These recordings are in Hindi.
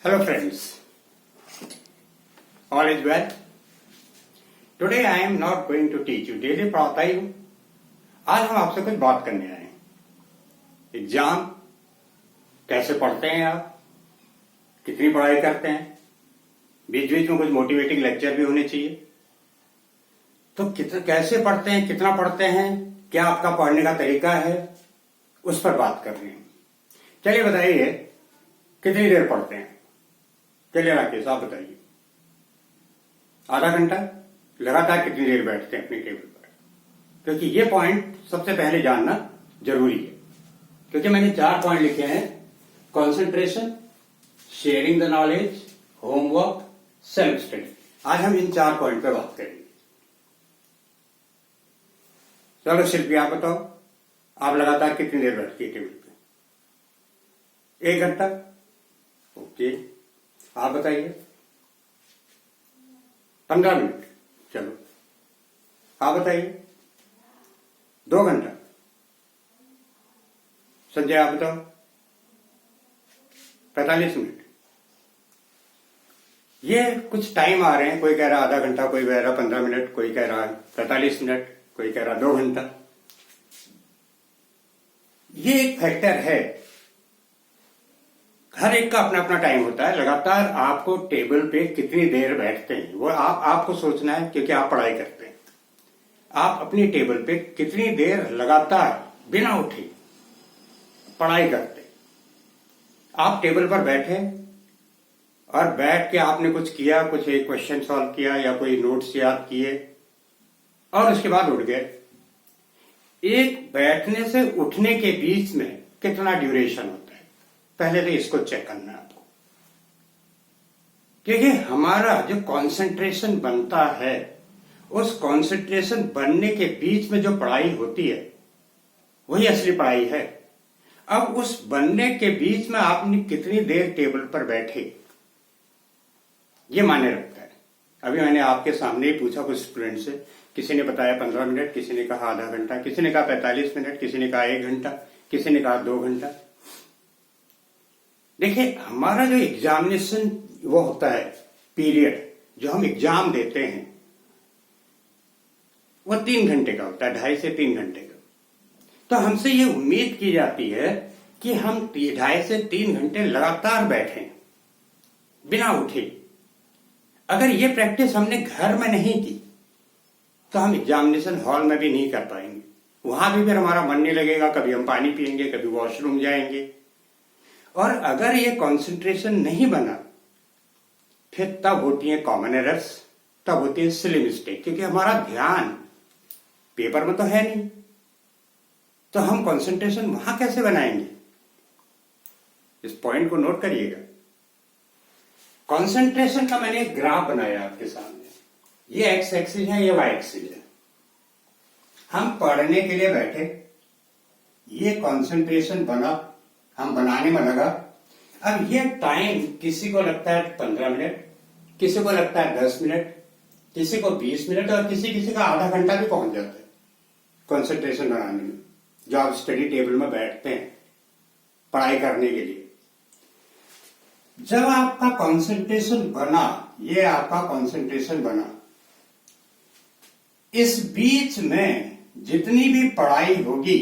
Hello friends, all is well. Today I am not going to teach you. Daily पढ़ाता ही हूँ. आज हम आपसे कुछ बात करने आए हैं. एग्जाम कैसे पढ़ते हैं आप, कितनी पढ़ाई करते हैं, बीच बीच में कुछ मोटिवेटिंग लेक्चर भी होने चाहिए. तो कैसे पढ़ते हैं, कितना पढ़ते हैं, क्या आपका पढ़ने का तरीका है, उस पर बात कर रहे हैं. चलिए बताइए कितनी देर पढ़ते हैं. चलिए राकेश आप बताइए. आधा घंटा लगातार कितनी देर बैठते हैं अपनी टेबल पर, क्योंकि ये पॉइंट सबसे पहले जानना जरूरी है. क्योंकि मैंने 4 पॉइंट लिखे हैं: concentration, sharing the knowledge, homework, self study. आज हम इन 4 पॉइंट पर बात करेंगे. चलो शिल्पी आप बताओ, आप लगातार कितनी देर बैठती है टेबल पे? 1 घंटा. ओके, आप बताइए. 15 मिनट. चलो आप बताइए. 2 घंटा. संजय आप बताओ. 45 मिनट. ये कुछ टाइम आ रहे हैं. कोई कह रहा आधा घंटा, कोई कह रहा 15 मिनट, कोई कह रहा 45 मिनट, कोई कह रहा 2 घंटा. ये एक फैक्टर है. हर एक का अपना अपना टाइम होता है. लगातार आपको टेबल पे कितनी देर बैठते हैं वो आपको सोचना है, क्योंकि आप पढ़ाई करते हैं. आप अपनी टेबल पे कितनी देर लगातार बिना उठे पढ़ाई करते हैं. आप टेबल पर बैठे और बैठ के आपने कुछ किया, कुछ एक क्वेश्चन सॉल्व किया या कोई नोट्स याद किए और उसके बाद उठ गए. एक बैठने से उठने के बीच में कितना ड्यूरेशन होता है, पहले तो इसको चेक करना है आपको. क्योंकि हमारा जो कंसंट्रेशन बनता है, उस कंसंट्रेशन बनने के बीच में जो पढ़ाई होती है वही असली पढ़ाई है. अब उस बनने के बीच में आपने कितनी देर टेबल पर बैठे ये मायने रखता है. अभी मैंने आपके सामने ही पूछा कुछ स्टूडेंट से. किसी ने बताया 15 मिनट, किसी ने कहा आधा घंटा, किसी ने कहा 45 मिनट, किसी ने कहा 1 घंटा, किसी ने कहा 2 घंटा. देखिए, हमारा जो एग्जामिनेशन वो होता है पीरियड, जो हम एग्जाम देते हैं, वो 3 घंटे का होता है, 2.5 से 3 घंटे का. तो हमसे ये उम्मीद की जाती है कि हम 2.5 से 3 घंटे लगातार बैठें बिना उठे. अगर ये प्रैक्टिस हमने घर में नहीं की तो हम एग्जामिनेशन हॉल में भी नहीं कर पाएंगे. वहां भी फिर हमारा मन नहीं लगेगा. कभी हम पानी पिएंगे, कभी वॉशरूम जाएंगे. और अगर ये कंसंट्रेशन नहीं बना फिर तब होती है कॉमन एरर्स, तब होती है सिली मिस्टेक. क्योंकि हमारा ध्यान पेपर में तो है नहीं, तो हम कंसंट्रेशन वहां कैसे बनाएंगे. इस पॉइंट को नोट करिएगा. कंसंट्रेशन का मैंने एक ग्राफ बनाया आपके सामने. ये एक्स एक्सिस है, ये वाई एक्सिस है. हम पढ़ने के लिए बैठे, ये कंसंट्रेशन बना, हम बनाने में लगा. अब ये टाइम किसी को लगता है 15 मिनट, किसी को लगता है 10 मिनट, किसी को 20 मिनट और किसी का आधा घंटा भी पहुंच जाता है कंसंट्रेशन बनाने में, जो आप स्टडी टेबल में बैठते हैं पढ़ाई करने के लिए. जब आपका कंसंट्रेशन बना, ये आपका कंसंट्रेशन बना, इस बीच में जितनी भी पढ़ाई होगी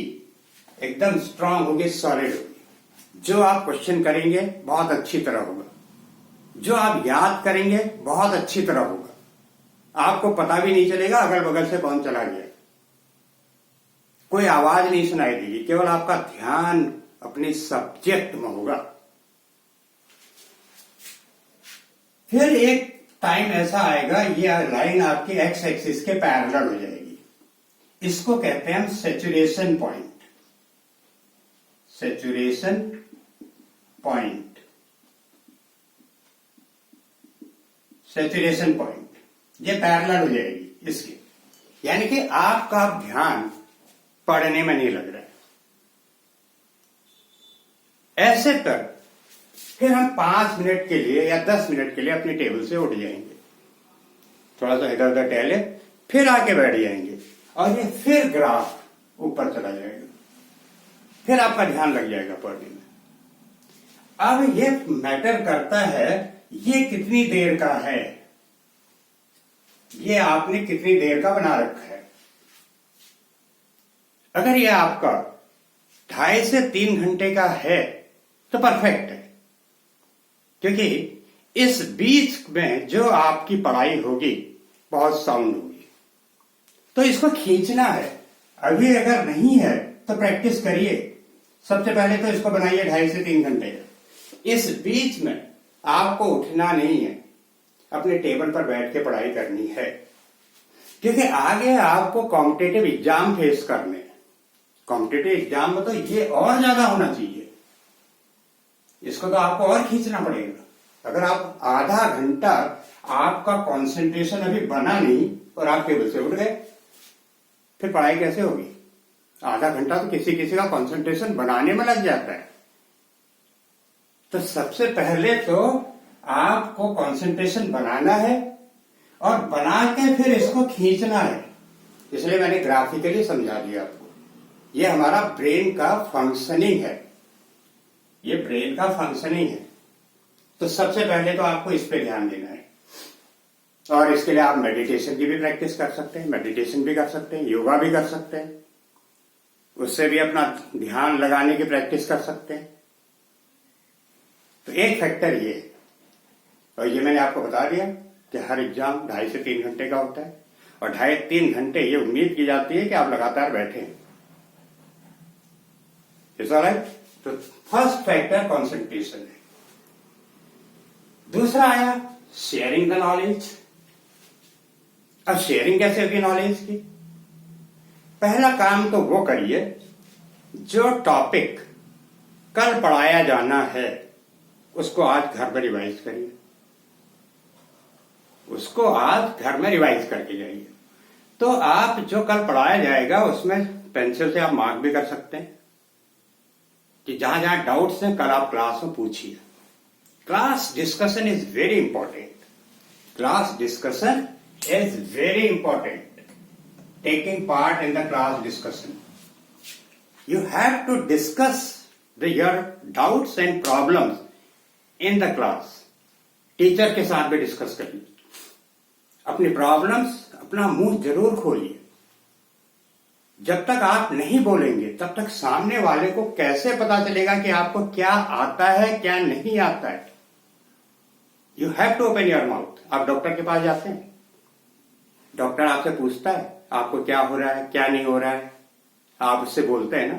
एकदम स्ट्रांग होगी, सॉलिड होगी. जो आप क्वेश्चन करेंगे बहुत अच्छी तरह होगा, जो आप याद करेंगे बहुत अच्छी तरह होगा. आपको पता भी नहीं चलेगा अगल बगल से कौन चला गया. कोई आवाज नहीं सुनाई देगी. केवल आपका ध्यान अपने सब्जेक्ट में होगा. फिर एक टाइम ऐसा आएगा, ये लाइन आपकी एक्स एक्सिस के पैरेलल हो जाएगी. इसको कहते हैं हम saturation point. Saturation point, saturation point, ये पैरेलल हो जाएगी इसके. यानी कि आपका ध्यान पढ़ने में नहीं लग रहा है. ऐसे तक फिर हम 5 मिनट के लिए या 10 मिनट के लिए अपनी टेबल से उठ जाएंगे, थोड़ा सा इधर उधर टहले, फिर आके बैठ जाएंगे और ये फिर ग्राफ ऊपर चला जाएगा. फिर आपका ध्यान लग जाएगा पढ़ने में. अब ये मैटर करता है ये कितनी देर का है, ये आपने कितनी देर का बना रखा है। अगर ये आपका 2.5 से 3 घंटे का है तो परफेक्ट है, क्योंकि इस बीच में जो आपकी पढ़ाई होगी बहुत साउंड होगी, तो इसको खींचना है। अभी अगर नहीं है तो प्रैक्टिस करिए। सबसे पहले तो इसको बनाइए 2.5 से 3 घंटे का। इस बीच में आपको उठना नहीं है, अपने टेबल पर बैठ के पढ़ाई करनी है, क्योंकि आगे आपको कॉम्पिटेटिव एग्जाम फेस करने हैं। कॉम्पिटेटिव एग्जाम में तो ये और ज्यादा होना चाहिए, इसको तो आपको और खींचना पड़ेगा। अगर आप आधा घंटा आपका कंसंट्रेशन अभी बना नहीं और आप टेबल से उठ गए, फिर पढ़ाई कैसे होगी? आधा घंटा तो किसी किसी का कंसंट्रेशन बनाने में लग जाता है। तो सबसे पहले तो आपको कंसंट्रेशन बनाना है और बना के फिर इसको खींचना है। इसलिए मैंने ग्राफिकली समझा दिया आपको। ये हमारा ब्रेन का फंक्शनिंग है, ये ब्रेन का फंक्शनिंग है। तो सबसे पहले तो आपको इस पे ध्यान देना है, और इसके लिए आप मेडिटेशन की भी प्रैक्टिस कर सकते हैं, मेडिटेशन भी कर सकते हैं, योगा भी कर सकते हैं, उससे भी अपना ध्यान लगाने की प्रैक्टिस कर सकते हैं। तो एक फैक्टर ये है, और ये मैंने आपको बता दिया कि हर एग्जाम 2.5 से 3 घंटे का होता है, और 2.5-3 घंटे ये उम्मीद की जाती है कि आप लगातार बैठे हैं। Is alright? तो फर्स्ट फैक्टर कंसंट्रेशन है। दूसरा आया शेयरिंग द नॉलेज। अब शेयरिंग कैसे होगी नॉलेज की? पहला काम तो वो करिए, जो टॉपिक कल पढ़ाया जाना है उसको आज घर में रिवाइज करिए, उसको आज घर में रिवाइज करके जाइए। तो आप जो कल पढ़ाया जाएगा उसमें पेंसिल से आप मार्क भी कर सकते हैं कि जहां जहां डाउट्स हैं कल आप क्लास में पूछिए। Class discussion is very important, class discussion is very important. Taking part in the class discussion, you have to discuss your doubts and problems in the class. Teacher के साथ भी डिस्कस करिए, अपनी प्रॉब्लम्स, अपना मुंह जरूर खोलिए। जब तक आप नहीं बोलेंगे तब तक सामने वाले को कैसे पता चलेगा कि आपको क्या आता है क्या नहीं आता है। You have to open your mouth. आप डॉक्टर के पास जाते हैं, डॉक्टर आपसे पूछता है आपको क्या हो रहा है क्या नहीं हो रहा है, आप उससे बोलते हैं ना,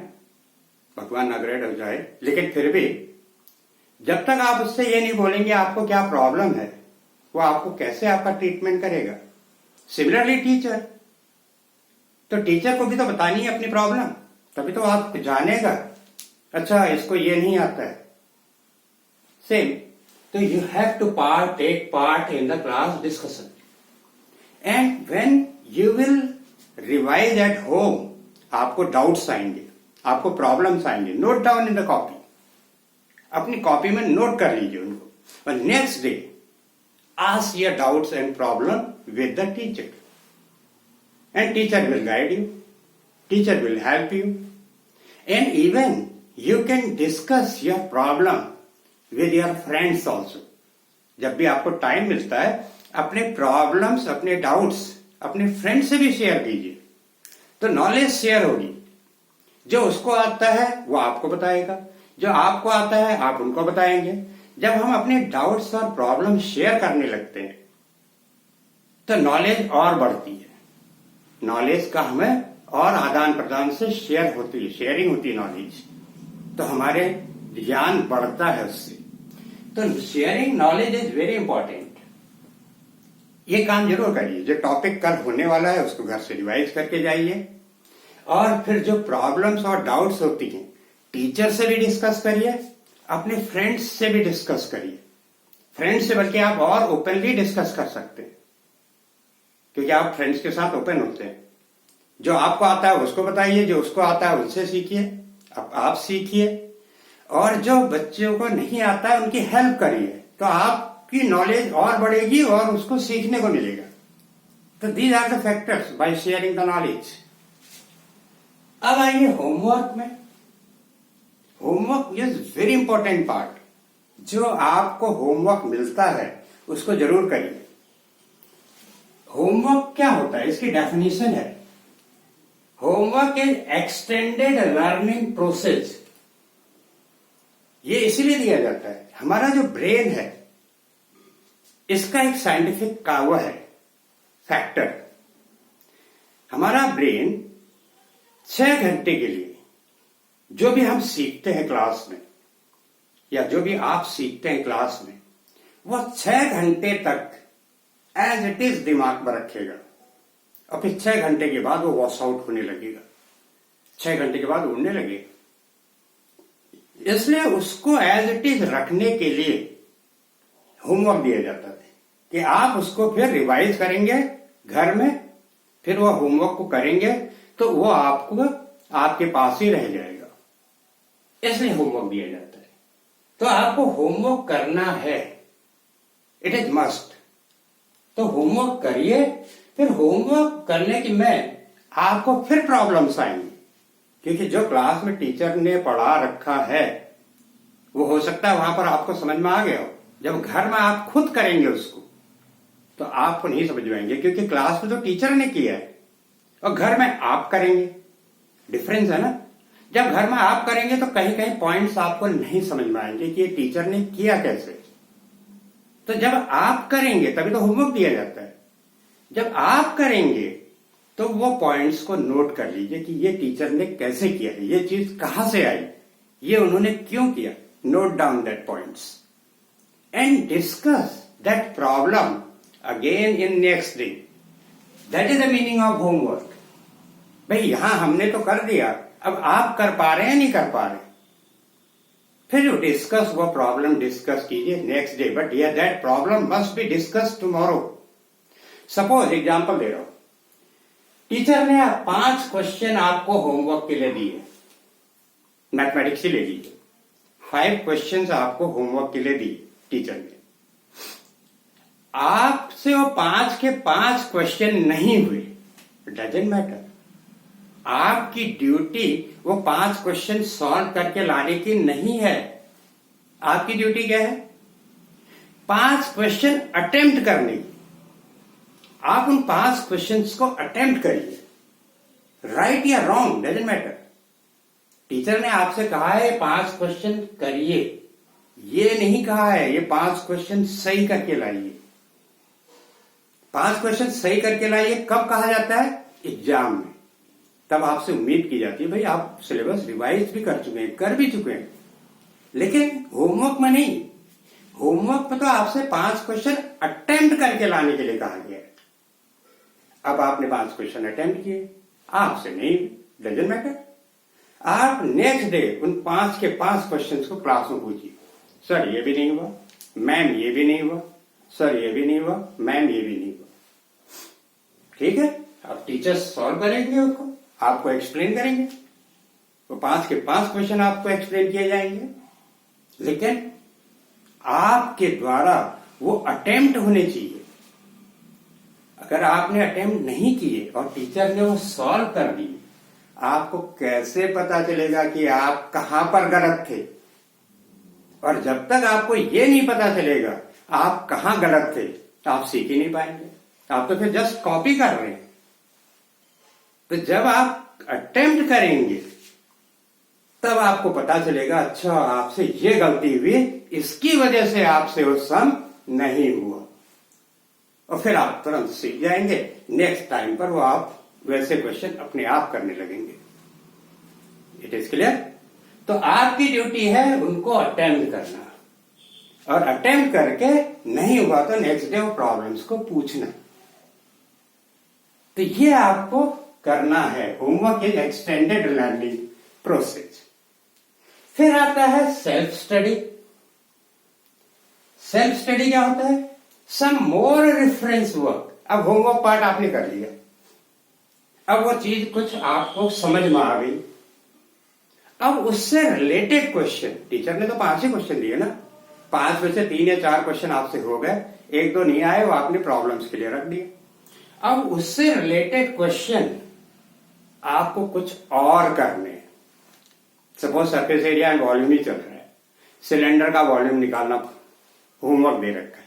भगवान अग्रेड हो जाए, लेकिन फिर भी जब तक आप उससे ये नहीं बोलेंगे आपको क्या प्रॉब्लम है, वो आपको कैसे आपका ट्रीटमेंट करेगा। सिमिलरली टीचर, तो टीचर को भी तो बतानी है अपनी प्रॉब्लम, तभी तो आप जानेगा अच्छा इसको ये नहीं आता है। सेम, तो you have to take part in the class discussion, and when you will revise at home, आपको डाउट्स आएंगे, आपको प्रॉब्लम्स आएंगे, note down in the copy, अपनी कॉपी में नोट कर लीजिए उनको, और next day ask your doubts and problem with the teacher, and teacher will guide you, teacher will help you, and even you can discuss your problem with your friends also. जब भी आपको टाइम मिलता है अपने प्रॉब्लम्स, अपने डाउट्स अपने फ्रेंड से भी शेयर कीजिए, तो नॉलेज शेयर होगी। जो उसको आता है वो आपको बताएगा, जो आपको आता है आप उनको बताएंगे। जब हम अपने डाउट्स और प्रॉब्लम शेयर करने लगते हैं तो नॉलेज और बढ़ती है, नॉलेज का हमें और आदान प्रदान से शेयर होती है, शेयरिंग होती है नॉलेज, तो हमारे ज्ञान बढ़ता है उससे। तो sharing knowledge is very important. ये काम जरूर करिए, जो टॉपिक कल होने वाला है उसको घर से रिवाइज करके जाइए, और फिर जो प्रॉब्लम्स और डाउट्स होती हैं टीचर से भी डिस्कस करिए, अपने फ्रेंड्स से भी डिस्कस करिए। फ्रेंड्स से बल्कि आप और ओपनली डिस्कस कर सकते हैं, क्योंकि आप फ्रेंड्स के साथ ओपन होते हैं। जो आपको आता है उसको बताइए, जो उसको आता है उनसे सीखिए, अब आप सीखिए, और जो बच्चों को नहीं आता है उनकी हेल्प करिए, तो आपकी नॉलेज और बढ़ेगी और उसको सीखने को मिलेगा। तो these are the factors by sharing the knowledge. अब आइए होमवर्क में। Homework is very important part. जो आपको होमवर्क मिलता है उसको जरूर करिए। होमवर्क क्या होता है, इसकी डेफिनेशन है, homework is extended learning process. ये इसलिए दिया जाता है, हमारा जो ब्रेन है इसका एक साइंटिफिक का वो है फैक्टर। हमारा ब्रेन 6 घंटे के लिए जो भी हम सीखते हैं क्लास में, या जो भी आप सीखते हैं क्लास में, वो 6 घंटे तक एज इट इज दिमाग में रखेगा और फिर 6 घंटे के बाद वो वॉश आउट होने लगेगा, 6 घंटे के बाद उड़ने लगेगा। इसलिए उसको एज इट इज रखने के लिए होमवर्क दिया जाता है कि आप उसको फिर रिवाइज करेंगे घर में, फिर वो होमवर्क को करेंगे तो वो आपको आपके पास ही रह जाएगा, इसलिए होमवर्क दिया जाता है। तो आपको होमवर्क करना है, इट इज मस्ट। तो होमवर्क करिए, फिर होमवर्क करने की में आपको फिर प्रॉब्लम्स आएंगी, क्योंकि जो क्लास में टीचर ने पढ़ा रखा है वो हो सकता है वहां पर आपको समझ में आ गया हो। जब घर में आप खुद करेंगे उसको तो आपको नहीं समझ में आएंगे, क्योंकि क्लास में तो टीचर ने किया है और घर में आप करेंगे, डिफरेंस है ना। जब घर में आप करेंगे तो कहीं कहीं पॉइंट्स आपको नहीं समझ में आएंगे कि ये टीचर ने किया कैसे। तो जब आप करेंगे तभी तो होमवर्क दिया जाता है। जब आप करेंगे तो वो पॉइंट्स को नोट कर लीजिए कि ये टीचर ने कैसे किया है, ये चीज कहां से आई, ये उन्होंने क्यों किया। Note down that points and discuss that problem again in next day. That is the meaning of homework. भाई यहां हमने तो कर दिया, अब आप कर पा रहे हैं नहीं कर पा रहे, फिर डिस्कस वो प्रॉब्लम डिस्कस कीजिए नेक्स्ट डे, बट ये that problem must be discuss tomorrow. Suppose example दे रहा हूं, टीचर ने 5 क्वेश्चन आपको होमवर्क के लिए दिए, मैथमेटिक्स ही ले लीजिए, 5 क्वेश्चन आपको होमवर्क के लिए दिए टीचर ने। आपसे वो 5 के 5 क्वेश्चन नहीं हुए, डजंट मैटर। आपकी ड्यूटी वो 5 क्वेश्चन सॉल्व करके लाने की नहीं है। आपकी ड्यूटी क्या है? 5 क्वेश्चन अटेम्प्ट करने की। आप उन 5 क्वेश्चंस को अटेम्प्ट करिए, राइट या रॉन्ग डजंट मैटर। टीचर ने आपसे कहा है 5 क्वेश्चन करिए, ये नहीं कहा है ये 5 क्वेश्चन सही करके लाइए। 5 क्वेश्चन सही करके लाइए कब कहा जाता है? एग्जाम में। तब आपसे उम्मीद की जाती है भाई आप सिलेबस रिवाइज भी कर चुके हैं, कर भी चुके हैं, लेकिन होमवर्क में नहीं। होमवर्क में तो आपसे 5 क्वेश्चन अटेम्प्ट करके लाने के लिए कहा गया है। अब आपने 5 क्वेश्चन अटेम्प्ट किए, आपसे नहीं, डजंट मैटर। आप नेक्स्ट डे उन 5 के 5 क्वेश्चन को क्लास में पूछिए, सर ये भी नहीं हुआ, मैम ये भी नहीं हुआ, सर ये भी नहीं हुआ, मैम ये भी नहीं हुआ। ठीक है, अब टीचर्स सॉल्व करेंगे उसको, आपको एक्सप्लेन करेंगे, वो 5 के 5 क्वेश्चन आपको एक्सप्लेन किए जाएंगे, लेकिन आपके द्वारा वो अटेम्प्ट होने चाहिए। अगर आपने अटेम्प्ट नहीं किए और टीचर ने वो सॉल्व कर दी, आपको कैसे पता चलेगा कि आप कहां पर गलत थे? और जब तक आपको ये नहीं पता चलेगा आप कहां गलत थे, तो आप सीख ही नहीं पाएंगे। आप तो फिर जस्ट कॉपी कर रहे हैं। तो जब आप अटेम्प्ट करेंगे तब आपको पता चलेगा, अच्छा आपसे ये गलती हुई, इसकी वजह से आपसे वो सम नहीं हुआ, और फिर आप तुरंत सीख जाएंगे। नेक्स्ट टाइम पर वो आप वैसे क्वेश्चन अपने आप करने लगेंगे। It is clear? तो आपकी ड्यूटी है उनको अटेम्प्ट करना, और अटेम्प्ट करके नहीं हुआ तो नेक्स्ट डे वो प्रॉब्लम्स को पूछना। तो ये आपको करना है। Homework is extended learning process. फिर आता है सेल्फ स्टडी। सेल्फ स्टडी क्या होता है? सम मोर रेफरेंस वर्क। अब होमवर्क पार्ट आपने कर लिया, अब वो चीज कुछ आपको समझ में आ गई, अब उससे रिलेटेड क्वेश्चन, टीचर ने तो 5 ही क्वेश्चन दिए ना, 5 में से 3 या 4 क्वेश्चन आपसे हो गए, 1-2 नहीं आए, वो आपने प्रॉब्लम्स के लिए रख दिए। अब उससे रिलेटेड क्वेश्चन आपको कुछ और करने, suppose surface area and volume ही चल रहा है, सिलेंडर का वॉल्यूम निकालना होमवर्क दे रखा है।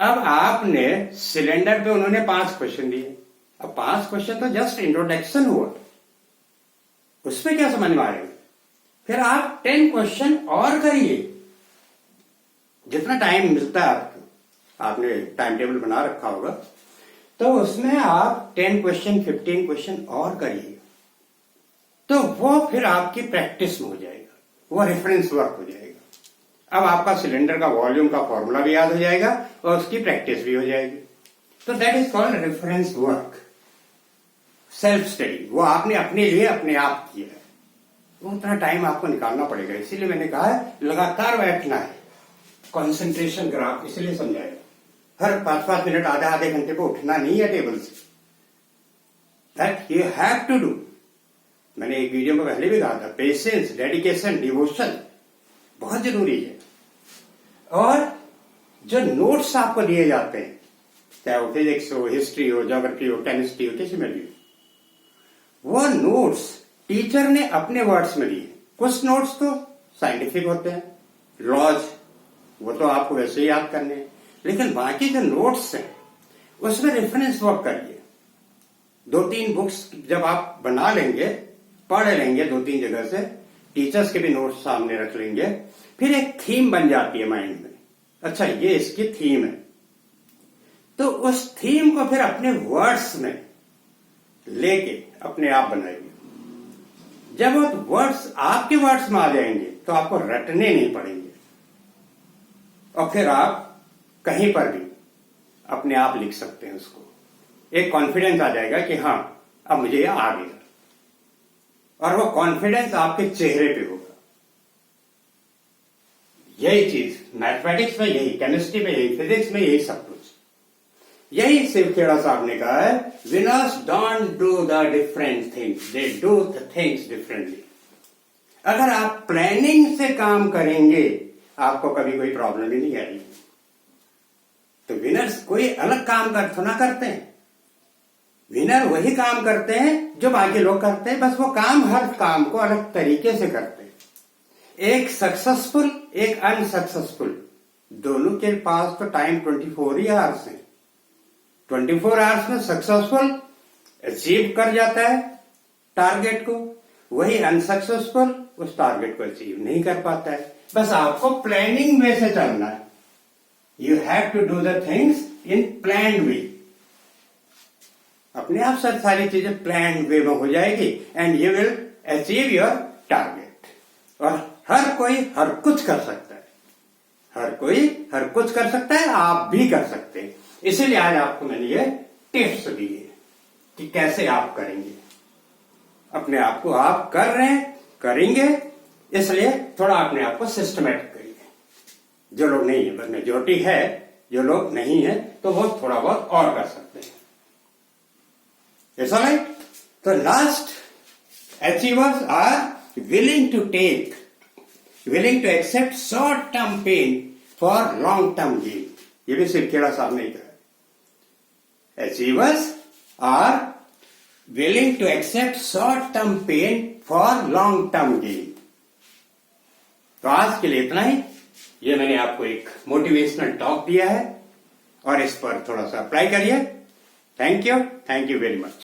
अब आपने सिलेंडर पे उन्होंने 5 क्वेश्चन दिए। अब 5 क्वेश्चन तो जस्ट इंट्रोडक्शन हुआ, उसमें क्या समझ में आएगा? फिर आप 10 क्वेश्चन और करिए, जितना टाइम मिलता है आपको, आपने टाइम टेबल बना रखा होगा, तो उसमें आप 10 क्वेश्चन 15 क्वेश्चन और करिए, तो वो फिर आपकी प्रैक्टिस में हो जाएगा, वो रेफरेंस वर्क हो जाएगा। अब आपका सिलेंडर का वॉल्यूम का फॉर्मूला भी याद हो जाएगा और उसकी प्रैक्टिस भी हो जाएगी। तो that is called reference work, self study. वो आपने अपने लिए अपने आप किया है, वो उतना टाइम आपको निकालना पड़ेगा। इसीलिए मैंने कहा है लगातार बैठना है, कंसंट्रेशन ग्राफ इसलिए समझाएगा। हर 5-5 मिनट आधे घंटे को उठना नहीं है टेबल से, that you have to do. मैंने एक वीडियो में पहले भी कहा था, पेशेंस, डेडिकेशन, डिवोशन बहुत जरूरी है। और जो नोट्स आपको दिए जाते हैं, चाहे वो फिजिक्स हो, हिस्ट्री हो, ज्योग्राफी हो, केमिस्ट्री हो, किसी में भी हो, वो नोट्स टीचर ने अपने वर्ड्स में दिए। कुछ नोट्स तो साइंटिफिक होते हैं, लॉज, वो तो आपको वैसे ही याद करने हैं, लेकिन बाकी जो नोट्स हैं उसमें रेफरेंस वर्क करिए। 2-3 बुक्स जब आप बना लेंगे, पढ़ लेंगे 2-3 जगह से, टीचर्स के भी नोट्स सामने रख लेंगे, फिर एक थीम बन जाती है माइंड में। अच्छा, ये इसकी थीम है, तो उस थीम को फिर अपने वर्ड्स में लेके अपने आप बनाइए। जब वो वर्ड्स आपके वर्ड्स में आ जाएंगे तो आपको रटने नहीं पड़ेंगे, और फिर आप कहीं पर भी अपने आप लिख सकते हैं उसको। एक कॉन्फिडेंस आ जाएगा कि हाँ, अब मुझे ये आ गया, और वो कॉन्फिडेंस आपके चेहरे पे होगा। यही चीज मैथमेटिक्स में, यही केमिस्ट्री में, यही फिजिक्स में, यही सब कुछ, यही शिव खेड़ा साहब ने कहा है, winners don't do the different things, they do the things differently. अगर आप प्लानिंग से काम करेंगे, आपको कभी कोई प्रॉब्लम ही नहीं आएगी। तो विनर्स कोई अलग काम कर थोड़ा करते हैं, विनर वही काम करते हैं जो बाकी लोग करते हैं, बस वो काम, हर काम को अलग तरीके से करते हैं। एक सक्सेसफुल, एक अनसक्सेसफुल, दोनों के पास तो टाइम 24 ही आवर्स है। 24 आवर्स में सक्सेसफुल अचीव कर जाता है टारगेट को, वही अनसक्सेसफुल उस टारगेट को अचीव नहीं कर पाता है। बस आपको प्लानिंग में से चलना है। You have to do the things in planned way. अपने आप सारी चीजें प्लान्ड वे में हो जाएगी, and you will achieve your target. और हर कोई हर कुछ कर सकता है, हर कोई हर कुछ कर सकता है, आप भी कर सकते हैं। इसीलिए आज आपको मैंने ये टिप्स दिए कि कैसे आप करेंगे। अपने आप को आप कर रहे हैं, करेंगे, इसलिए थोड़ा अपने आप को सिस्टमेटिक करिए। जो लोग नहीं है, बस मेजोरिटी है, जो लोग नहीं है तो वो थोड़ा बहुत और कर सकते हैं। Is all right? So last, achievers are willing to accept short-term pain for long-term gain. ये भी शिव खेड़ा साहब ने कहा। Achievers are willing to accept short-term pain for long-term gain. तो आज के लिए इतना ही। ये मैंने आपको एक मोटिवेशनल टॉक दिया है, और इस पर थोड़ा सा अप्लाई करिए। Thank you very much.